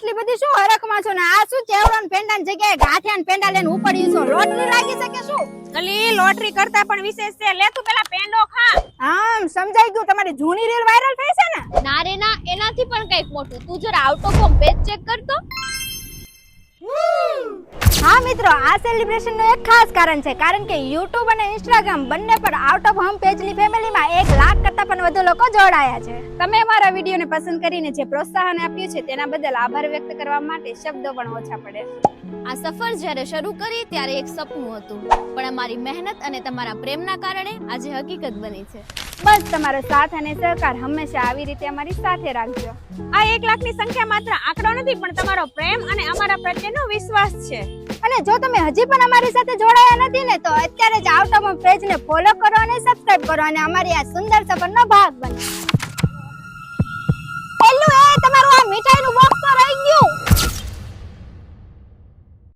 આટલી બધી શું હરખમાં છો ને આ શું ચેવડો ને પેંડા ની જગ્યાએ ગાંઠિયા ને પેંડા લઈને ઉપડ્યું છો? લોટરી લાગી શકે શું? અલી લોટરી કરતા પણ વિશેષ છે. લે તું પેલા પેંડો ખા. આમ સમજાઈ ગયું, તમારી જૂની રીલ વાયરલ થઈ છે ને? ના રે ના, એનાથી પણ કઈક મોટું. તું જરા out of home page check કરતો. હા મિત્રો, આ સેલિબ્રેશન નું એક ખાસ કારણ છે, કારણ કે YouTube અને Instagram બંને પર આઉટ ઓફ હોમ પેજ ની ફેમિલીમાં 1 લાખ કરતા પણ વધુ લોકો જોડાયા છે. તમે અમારા વિડીયોને પસંદ કરીને જે પ્રોત્સાહન આપ્યું છે તેના બદલ આભાર વ્યક્ત કરવા માટે શબ્દો પણ ઓછા પડે. આ સફર જ્યારે શરૂ કરી ત્યારે એક સપનું હતું, પણ અમારી મહેનત અને તમારા પ્રેમના કારણે આજે હકીકત બની છે. બસ તમારો સાથ અને સહકાર હંમેશા આવી રીતે અમારી સાથે રાખજો. આ 1 લાખની સંખ્યા માત્ર આંકડો નથી, પણ તમારો પ્રેમ અને અમારા પ્રત્યેનો વિશ્વાસ છે. અને જો તમે હજી પણ અમારી સાથે જોડાયા નથી ને, તો અત્યારે જ આઉટ ઓફ હોમ પેજ ને ફોલો કરો અને સબસ્ક્રાઇબ કરો અને અમારી આ સુંદર સફરનો ભાગ બનો.